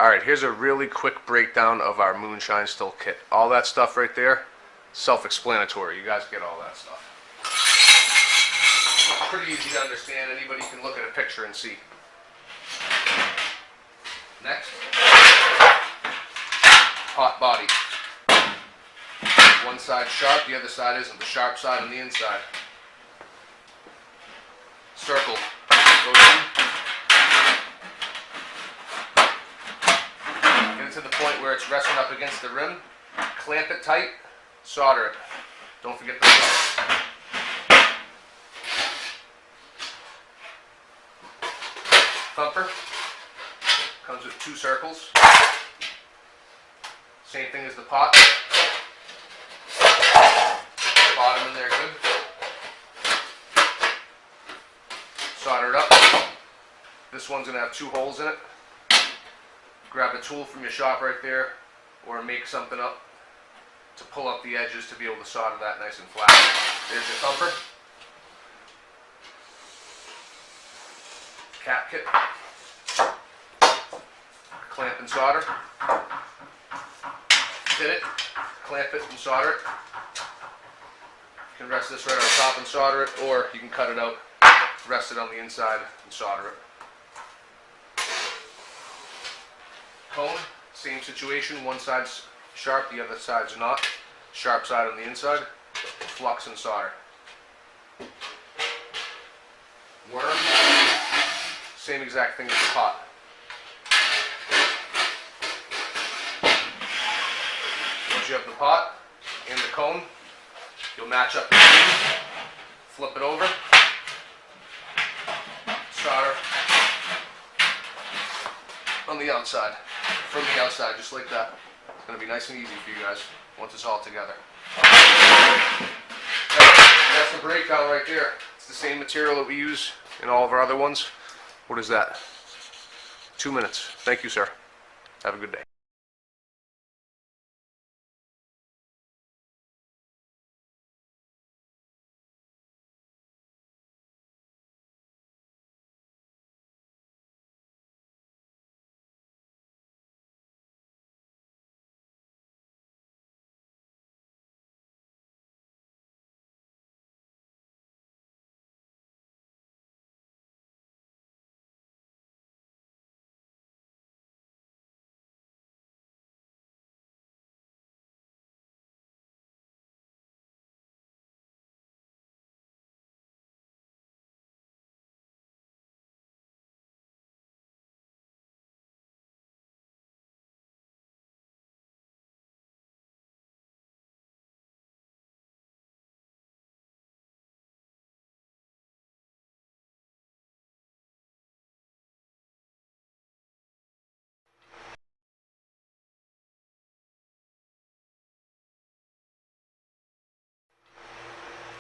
Alright, here's a really quick breakdown of our Moonshine still kit. All that stuff right there, self-explanatory. You guys get all that stuff. Pretty easy to understand. Anybody can look at a picture and see. Next, pot body. One side sharp, the other side isn't. The sharp side on the inside. Circle goes in. Get it to the point where it's resting up against the rim. Clamp it tight. Solder it. Don't forget the solder. Thumper comes with 2 circles. Same thing as the pot. Bottom in there good. Solder it up. This one's going to have 2 holes in it. Grab a tool from your shop right there, or make something up to pull up the edges to be able to solder that nice and flat. There's your thumper. Cap kit. Clamp and solder. Fit it. Clamp it and solder it. You can rest this right on top and solder it, or you can cut it out, rest it on the inside and solder it. Cone, same situation. One side's sharp, the other side's not. Sharp side on the inside. Flux and solder. Worm, same exact thing as the pot. Once you have the pot and the cone, you'll match up the two, flip it over, solder on the outside, from the outside, just like that. It's going to be nice and easy for you guys once it's all together. That's the breakdown right there. It's the same material that we use in all of our other ones. What is that? 2 minutes. Thank you, sir. Have a good day.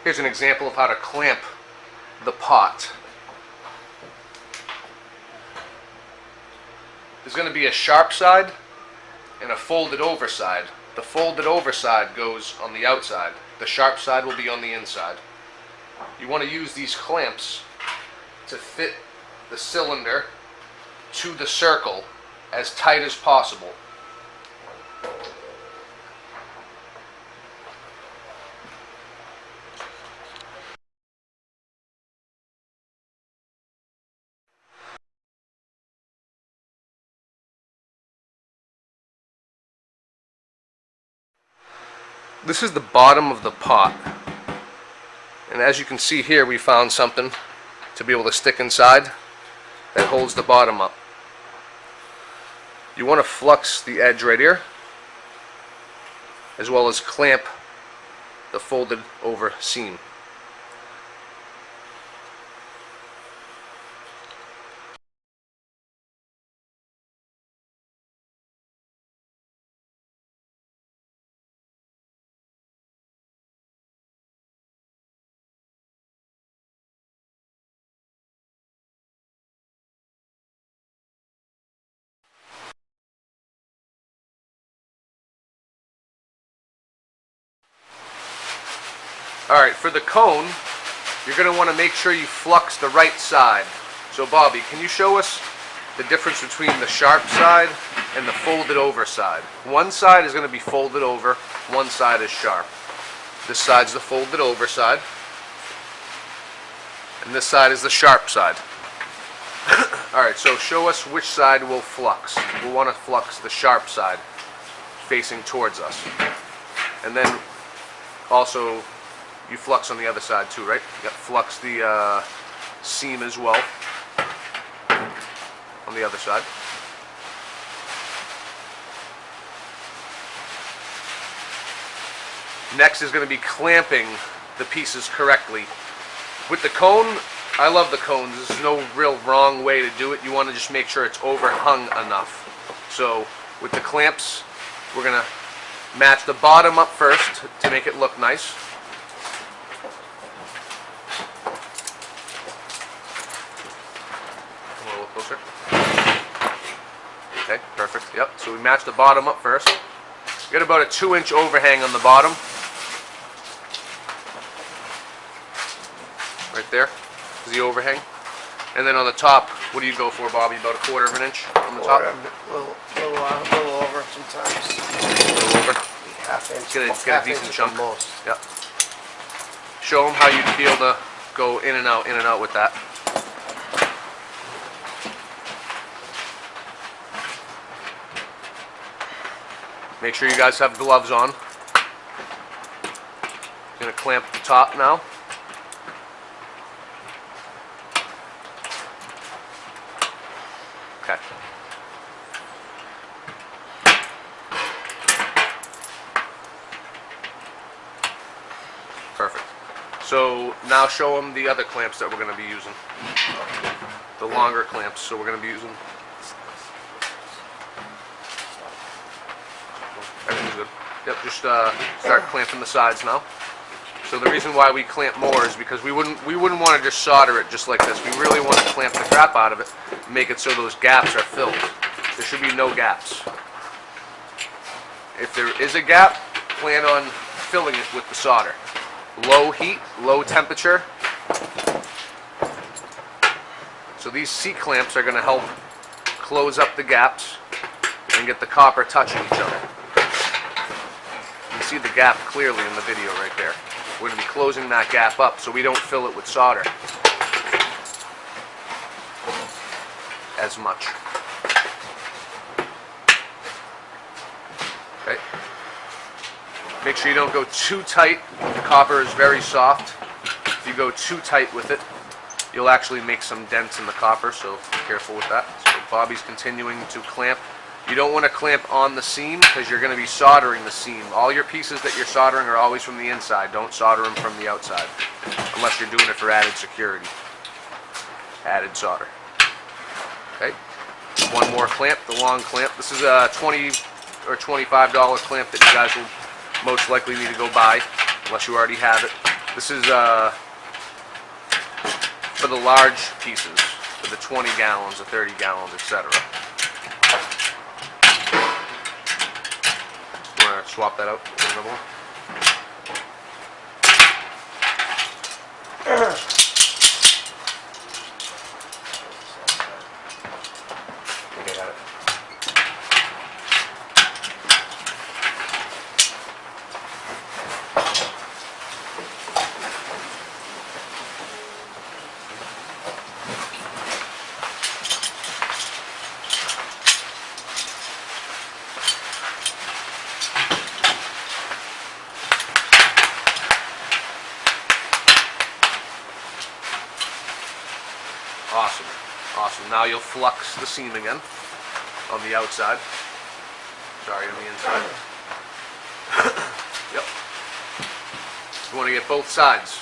Here's an example of how to clamp the pot. There's going to be a sharp side and a folded over side. The folded over side goes on the outside. The sharp side will be on the inside. You want to use these clamps to fit the cylinder to the circle as tight as possible. This is the bottom of the pot, and as you can see here, we found something to be able to stick inside that holds the bottom up. You want to flux the edge right here, as well as clamp the folded over seam. Alright, for the cone, you're going to want to make sure you flux the right side. So Bobby, can you show us the difference between the sharp side and the folded over side. One side is going to be folded over, one side is sharp. This side's the folded over side, and this side is the sharp side. Alright, so show us which side will flux. We'll want to flux the sharp side facing towards us. And then also you flux on the other side too, right? You got flux the seam as well on the other side. Next is going to be clamping the pieces correctly. With the cone, I love the cones. There's no real wrong way to do it. You want to just make sure it's overhung enough. So with the clamps, we're going to match the bottom up first to make it look nice. Come a little closer. Okay, perfect. Yep, so we match the bottom up first. Get about a 2-inch overhang on the bottom. Right there is the overhang. And then on the top, what do you go for, Bobby? About 1/4 inch on the top? A little over sometimes. A little over? Half inch. Get a decent chunk. Most. Yep. Show them how you'd feel to go in and out with that. Make sure you guys have gloves on. Gonna clamp the top now. Okay. Perfect. So now show them the other clamps that we're going to be using. The longer clamps. So we're going to be using. Everything's good. Yep. Just start clamping the sides now. So the reason why we clamp more is because we wouldn't want to just solder it just like this. We really want to clamp the crap out of it, make it so those gaps are filled. There should be no gaps. If there is a gap, plan on filling it with the solder. Low heat, low temperature. So these seat clamps are going to help close up the gaps and get the copper touching each other. You can see the gap clearly in the video right there. We're going to be closing that gap up so we don't fill it with solder as much. Okay. Make sure you don't go too tight. The copper is very soft. If you go too tight with it, you'll actually make some dents in the copper, so be careful with that. So Bobby's continuing to clamp. You don't want to clamp on the seam because you're going to be soldering the seam. All your pieces that you're soldering are always from the inside. Don't solder them from the outside unless you're doing it for added security. Added solder. Okay. One more clamp, the long clamp. This is a $20 or $25 clamp that you guys will most likely need to go buy unless you already have it. This is for the large pieces, for the 20 gallons, the 30 gallons, etc. Swap that out for another one. Okay, got it. Awesome. Awesome. Now you'll flux the seam again on the outside. Sorry, on the inside. Yep. You want to get both sides.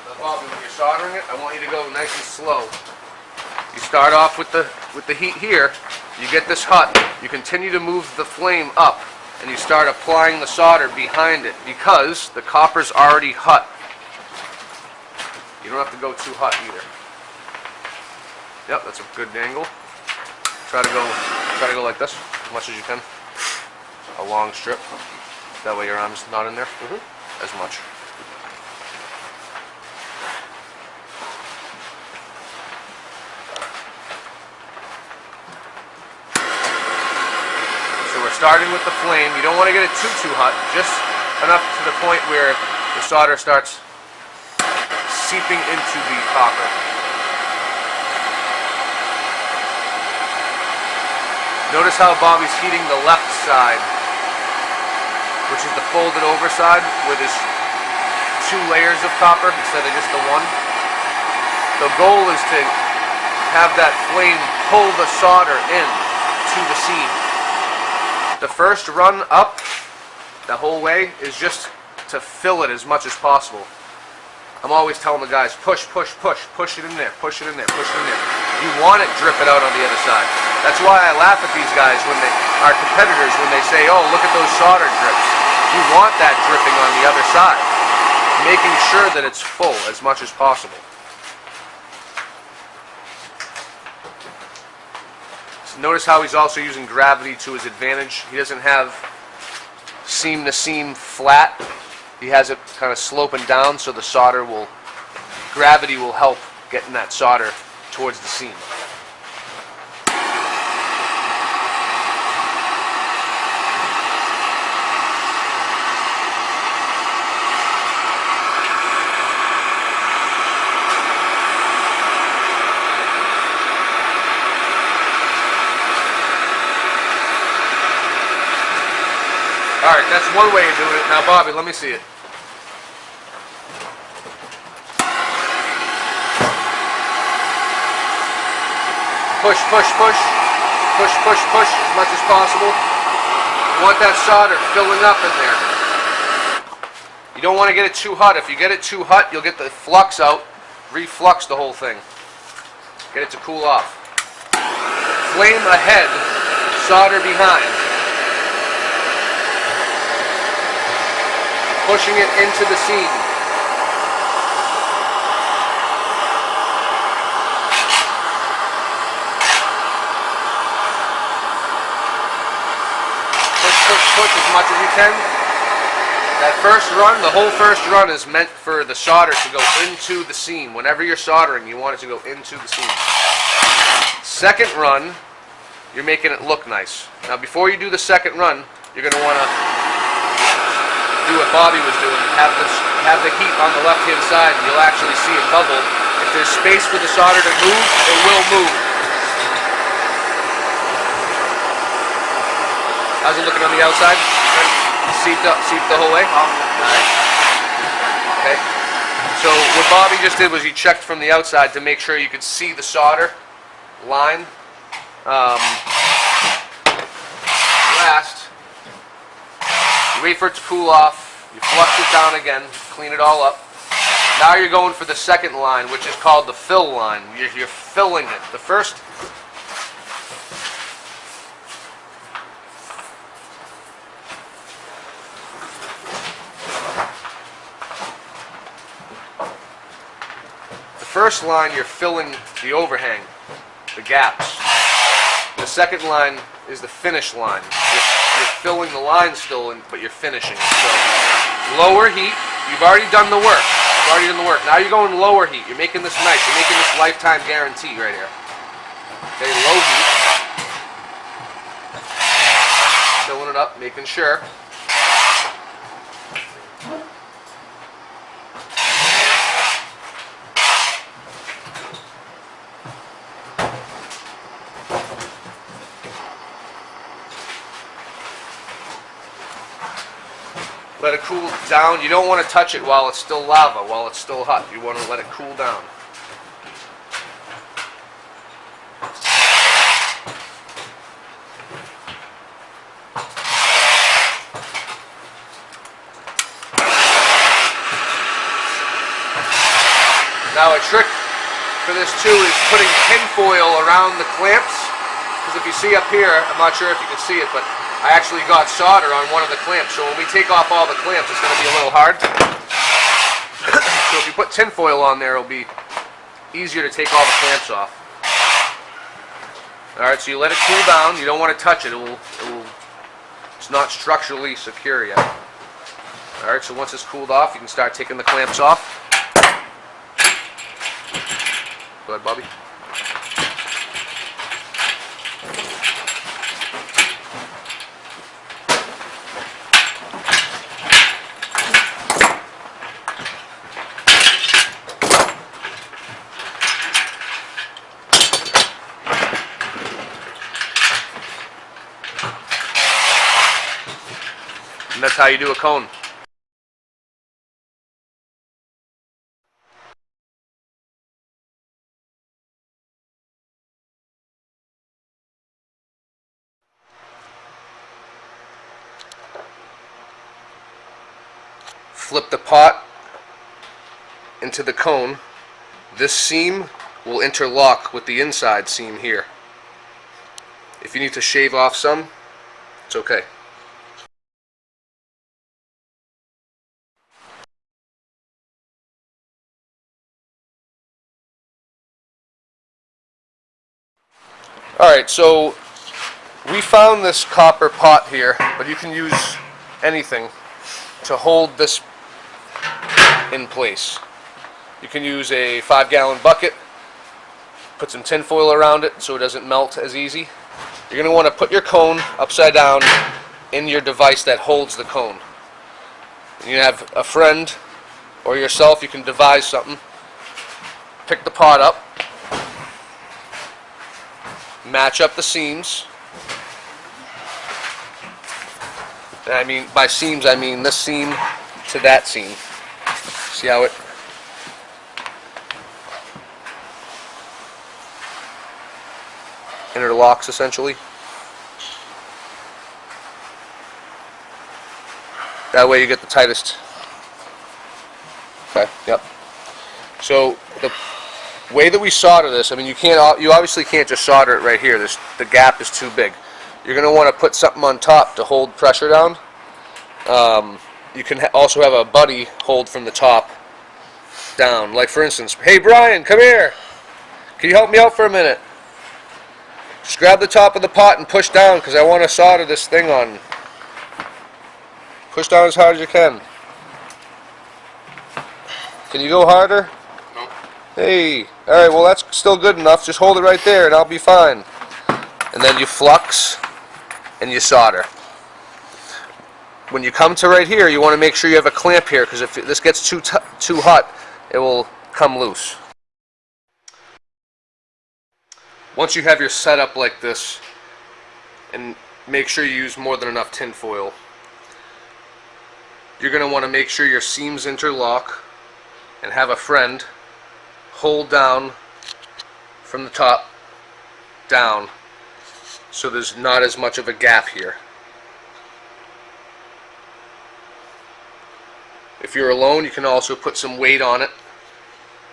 Now, Bobby, when you're soldering it, I want you to go nice and slow. You start off with the heat here. You get this hot. You continue to move the flame up. And you start applying the solder behind it because the copper's already hot. You don't have to go too hot either. Yep, that's a good angle. Try to go like this as much as you can. A long strip. That way your arm's not in there. as much. So we're starting with the flame. You don't want to get it too hot, just enough to the point where the solder starts seeping into the copper. Notice how Bobby's heating the left side, which is the folded over side, where there's 2 layers of copper instead of just the one. The goal is to have that flame pull the solder in to the seam. The first run up the whole way is just to fill it as much as possible. I'm always telling the guys, push, push, push, push it in there, push it in there, push it in there. You want it dripping out on the other side. That's why I laugh at these guys when our competitors, when they say, oh, look at those solder drips. You want that dripping on the other side, making sure that it's full as much as possible. So notice how he's also using gravity to his advantage. He doesn't have seam to seam flat. He has it kind of sloping down, so the gravity will help getting that solder towards the seam. Alright, that's one way of doing it. Now, Bobby, let me see it. Push, push, push. Push, push, push as much as possible. You want that solder filling up in there. You don't want to get it too hot. If you get it too hot, you'll get the flux out, reflux the whole thing. Get it to cool off. Flame ahead, solder behind. Pushing it into the seam. Push as much as you can. That first run, the whole first run is meant for the solder to go into the seam. Whenever you're soldering, you want it to go into the seam. Second run, you're making it look nice. Now before you do the second run, you're going to want to do what Bobby was doing. Have the heat on the left hand side, and you'll actually see it bubble. If there's space for the solder to move, it will move. How's it looking on the outside? Seeped the whole way? Okay. So what Bobby just did was he checked from the outside to make sure you could see the solder line. Last, you wait for it to cool off, you flux it down again, clean it all up. Now you're going for the second line, which is called the fill line. You're filling it. The first line, you're filling the overhang, the gaps. The second line is the finish line. You're filling the line still, but you're finishing. So lower heat. You've already done the work. Now you're going lower heat. You're making this nice. You're making this lifetime guarantee right here. Okay, low heat. Filling it up, making sure. Let it cool down. You don't want to touch it while it's still lava, while it's still hot. You want to let it cool down. Now a trick for this too is putting tinfoil around the clamps. Because if you see up here, I'm not sure if you can see it, but I actually got solder on one of the clamps, so when we take off all the clamps, it's going to be a little hard. So if you put tinfoil on there, it'll be easier to take all the clamps off. Alright, so you let it cool down. You don't want to touch it. It's not structurally secure yet. Alright, so once it's cooled off, you can start taking the clamps off. Go ahead, Bobby. And that's how you do a cone. Flip the pot into the cone. This seam will interlock with the inside seam here. If you need to shave off some, it's okay. Alright, so we found this copper pot here, but you can use anything to hold this in place. You can use a 5-gallon bucket, put some tin foil around it so it doesn't melt as easy. You're going to want to put your cone upside down in your device that holds the cone. You have a friend or yourself, you can devise something. Pick the pot up, match up the seams. And I mean, by seams I mean this seam to that seam. See how it interlocks essentially? That way you get the tightest. Okay, yep. So the way that we solder this, I mean, you obviously can't just solder it right here. The gap is too big. You're going to want to put something on top to hold pressure down. You can also have a buddy hold from the top down. Like for instance, hey Brian, come here. Can you help me out for a minute? Just grab the top of the pot and push down because I want to solder this thing on. Push down as hard as you can. Can you go harder? No. Hey, alright, well that's still good enough. Just hold it right there and I'll be fine. And then you flux and you solder. When you come to right here, you want to make sure you have a clamp here because if this gets too hot, it will come loose. Once you have your setup like this, and make sure you use more than enough tin foil, you're going to want to make sure your seams interlock and have a friend hold down from the top down so there's not as much of a gap here. If you're alone, you can also put some weight on it.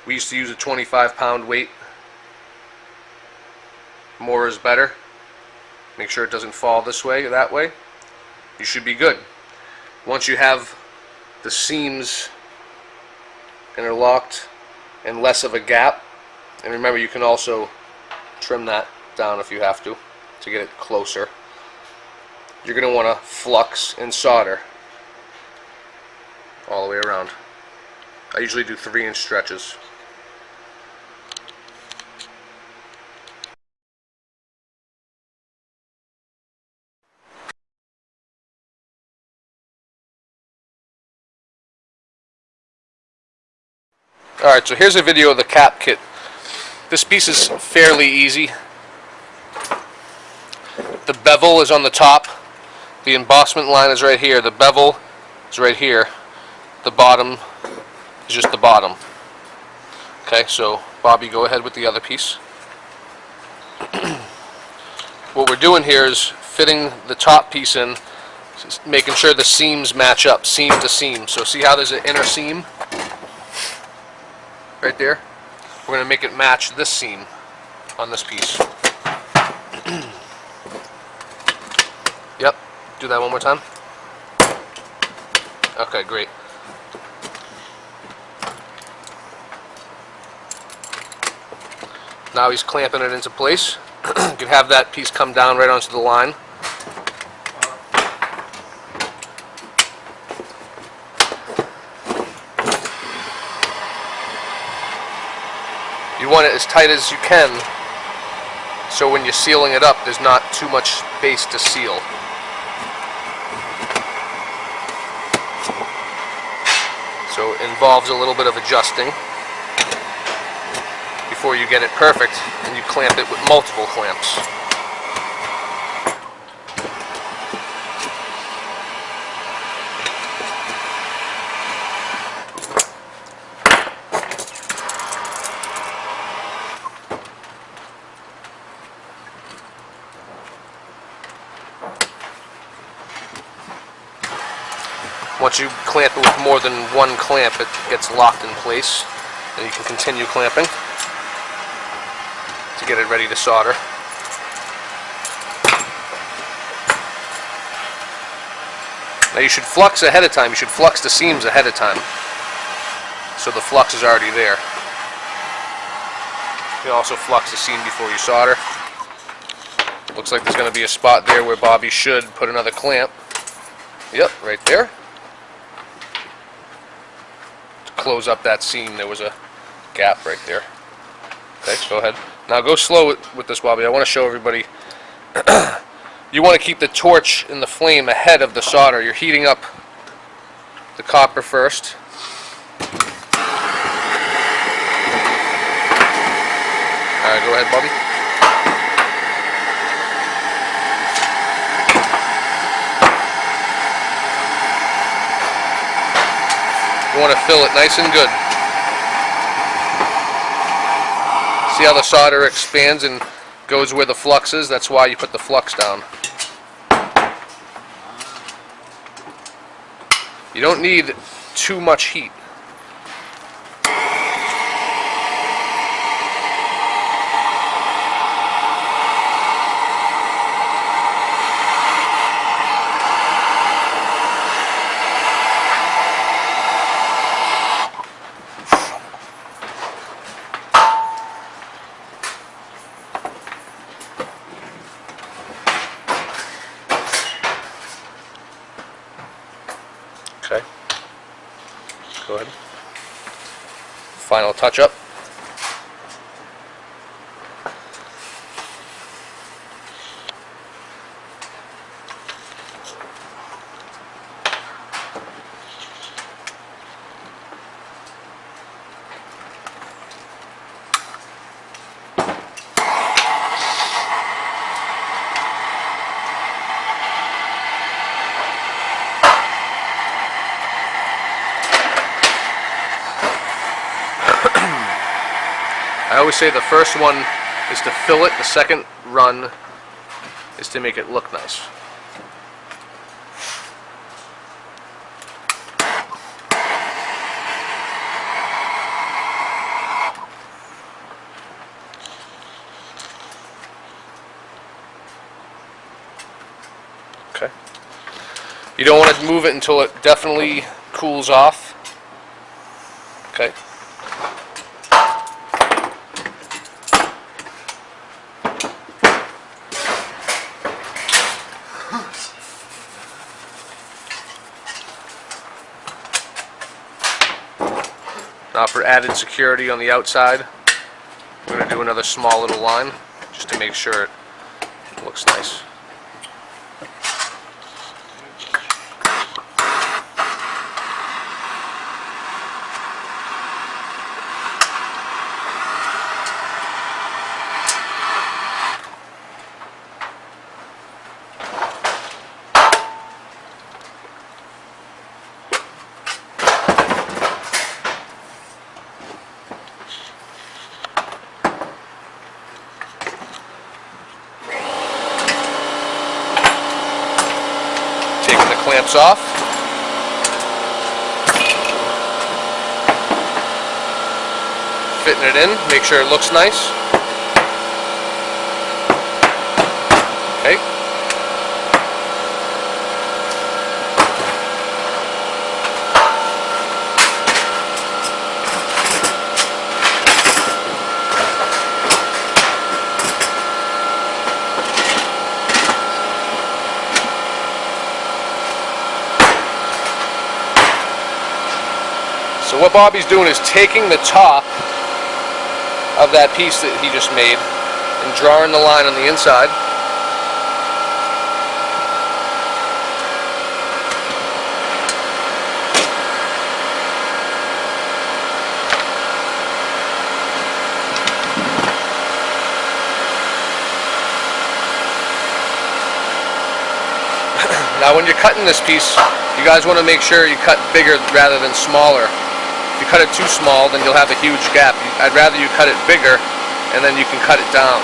We used to use a 25-pound weight. More is better. Make sure it doesn't fall this way or that way. You should be good. Once you have the seams interlocked and less of a gap, and remember you can also trim that down if you have to get it closer, you're going to want to flux and solder all the way around. I usually do 3-inch stretches. Alright, so here's a video of the cap kit. This piece is fairly easy. The bevel is on the top. The embossment line is right here. The bevel is right here. The bottom is just the bottom. Okay, so Bobby, go ahead with the other piece. What we're doing here is fitting the top piece in, making sure the seams match up, seam to seam. So see how there's an inner seam? Right there? We're going to make it match this seam on this piece. Yep, do that one more time. Okay, great. Now he's clamping it into place. You can have that piece come down right onto the line. want it as tight as you can, so when you're sealing it up, there's not too much space to seal. So it involves a little bit of adjusting before you get it perfect, and you clamp it with multiple clamps. Once you clamp it with more than one clamp, it gets locked in place, and you can continue clamping to get it ready to solder. Now you should flux ahead of time. You should flux the seams ahead of time, so the flux is already there. You can also flux the seam before you solder. Looks like there's going to be a spot there where Bobby should put another clamp. Yep, right there. Close up that seam, there was a gap right there. Okay, go ahead. Now go slow with this, Bobby. I want to show everybody. You want to keep the torch in the flame ahead of the solder. You're heating up the copper first. Alright, go ahead, Bobby. You want to fill it nice and good. See how the solder expands and goes where the flux is? That's why you put the flux down. You don't need too much heat. Okay, go ahead. Final touch up. I always say the first one is to fill it, the second run is to make it look nice. Okay. You don't want to move it until it definitely cools off. Okay. Now for added security on the outside, we're going to do another small little line just to make sure it looks nice. Clamps off. Fitting it in, make sure it looks nice. Okay. So what Bobby's doing is taking the top of that piece that he just made and drawing the line on the inside. Now when you're cutting this piece, you guys want to make sure you cut bigger rather than smaller. If you cut it too small, then you'll have a huge gap. I'd rather you cut it bigger, and then you can cut it down.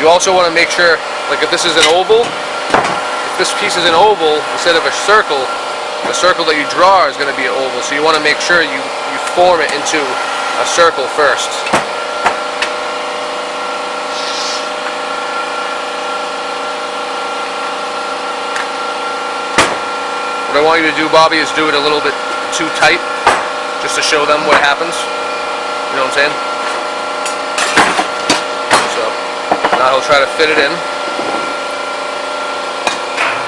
You also want to make sure, like if this is an oval, if this piece is an oval instead of a circle, the circle that you draw is going to be an oval. So you want to make sure you form it into a circle first. What I want you to do, Bobby, is do it a little bit too tight, just to show them what happens. You know what I'm saying? So, now he'll try to fit it in.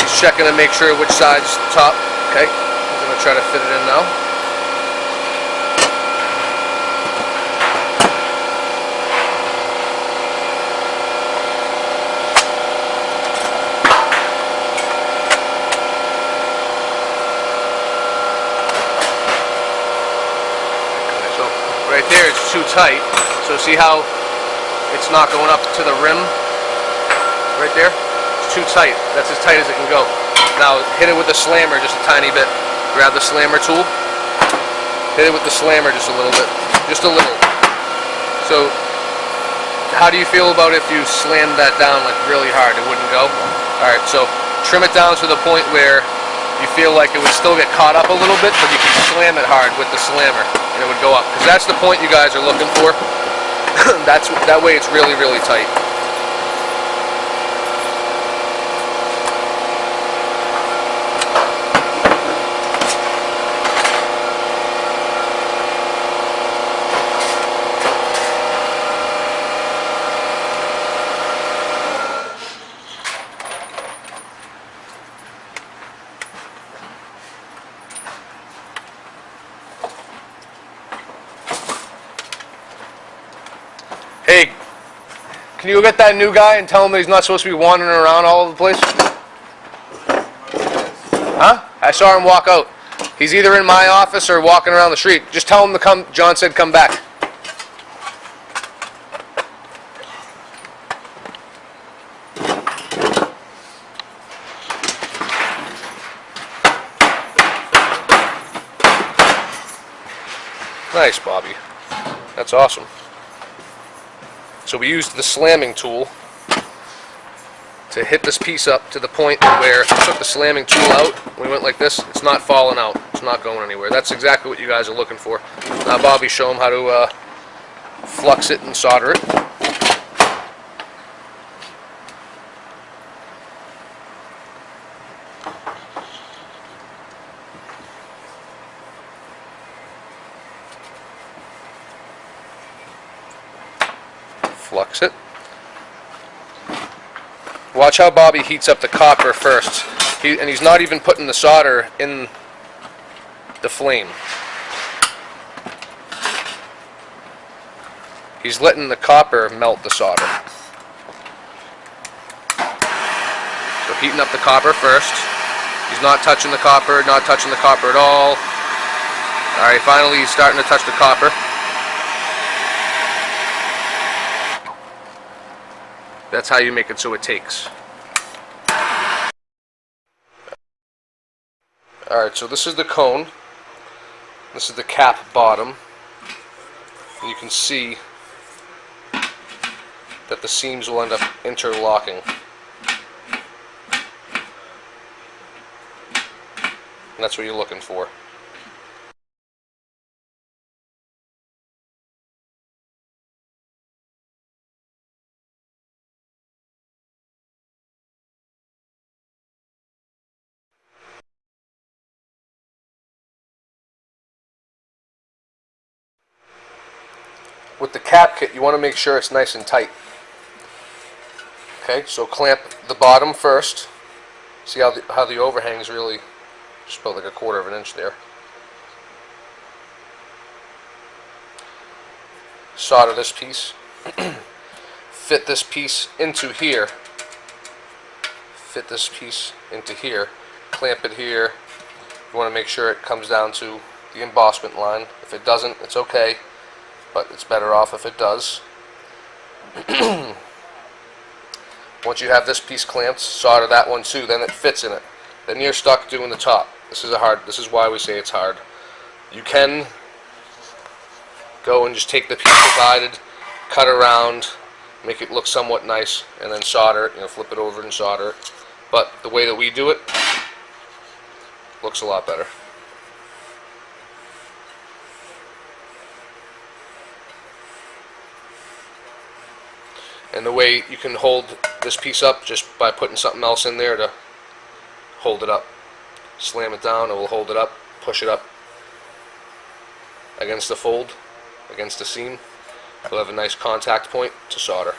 He's checking to make sure which side's top. Okay, he's going to try to fit it in now. Right there, it's too tight. So see how it's not going up to the rim? Right there? It's too tight. That's as tight as it can go. Now hit it with the slammer just a tiny bit. Grab the slammer tool. Hit it with the slammer just a little bit. Just a little. So how do you feel about if you slammed that down like really hard? It wouldn't go? Alright, so trim it down to the point where you feel like it would still get caught up a little bit, but you can slam it hard with the slammer and it would go up, because that's the point you guys are looking for. That way it's really, really tight. Hey, can you go get that new guy and tell him that he's not supposed to be wandering around all over the place? Huh? I saw him walk out. He's either in my office or walking around the street. Just tell him to come. John said come back. Nice, Bobby. That's awesome. So we used the slamming tool to hit this piece up to the point where if we took the slamming tool out, we went like this, it's not falling out, it's not going anywhere. That's exactly what you guys are looking for. Now Bobby, show him how to flux it and solder it. Flux it. Watch how Bobby heats up the copper first. And he's not even putting the solder in the flame. He's letting the copper melt the solder. So heating up the copper first. He's not touching the copper, not touching the copper at all. Alright, finally he's starting to touch the copper. That's how you make it so it takes. Alright, so this is the cone. This is the cap bottom. And you can see that the seams will end up interlocking. And that's what you're looking for. With the cap kit, you want to make sure it's nice and tight. Okay, so clamp the bottom first. See how the overhang is really just about like 1/4 of an inch there. solder this piece, fit this piece into here, clamp it here. You want to make sure it comes down to the embossment line. If it doesn't, it's okay, but it's better off if it does. Once you have this piece clamped, solder that one too, then it fits in it. Then you're stuck doing the top. This is why we say it's hard. You can go and just take the piece divided, cut around, make it look somewhat nice, and then solder it, flip it over and solder it. But the way that we do it looks a lot better. And the way you can hold this piece up, just by putting something else in there to hold it up. Slam it down, it will hold it up, push it up against the fold, against the seam. You'll have a nice contact point to solder.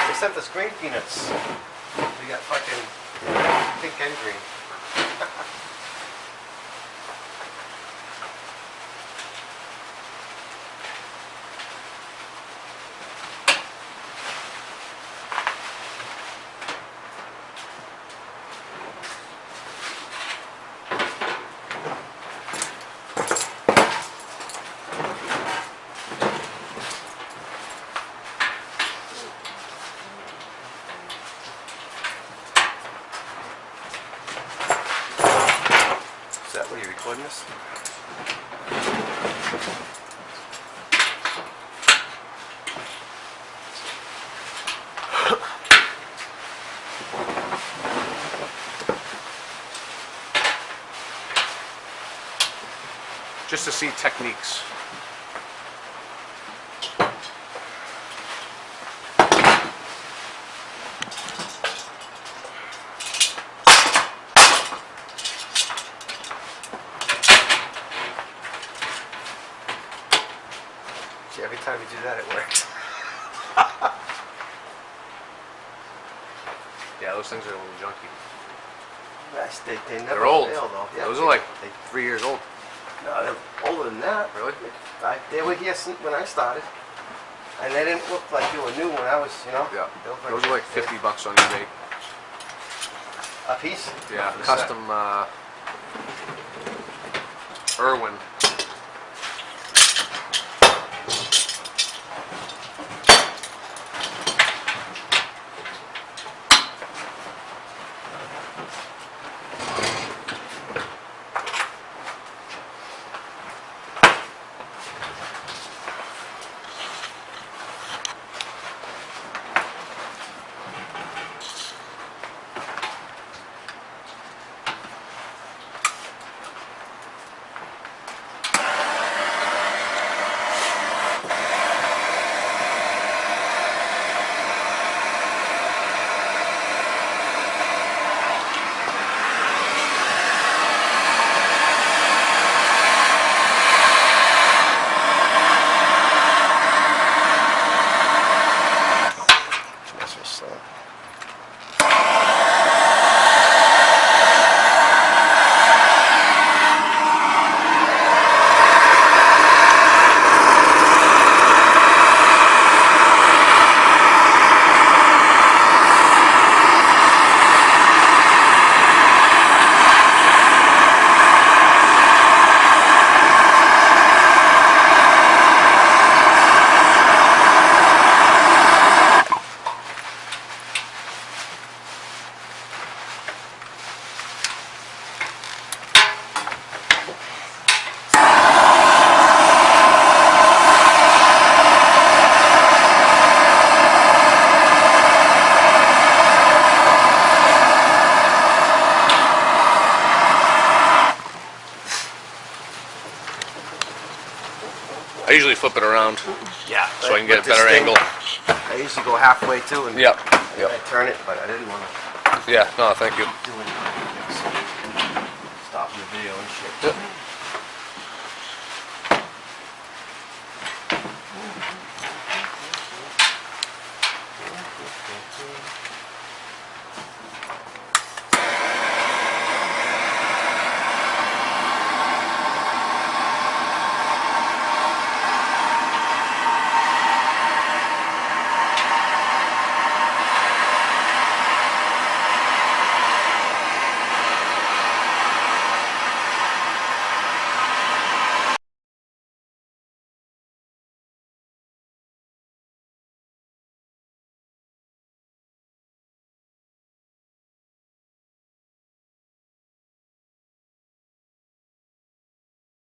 They sent us green peanuts. We got fucking pink and green. Is that what you're recording this? Just to see techniques. See, every time you do that, it works. Yeah, those things are a little junky. Yes, they never They're old. fail, though. Yeah, Those are like they, 3 years old. no, they're older than that. Really? They were here when I started, and they didn't look like they were new when I was, Yeah. they looked Those are like $50 on eBay. a piece. Yeah, For the set. custom Irwin. I usually flip it around Yeah. so I can get a With this better thing, angle. I usually go halfway too and Yep. I turn it, but I didn't want to Yeah, no, thank you. do any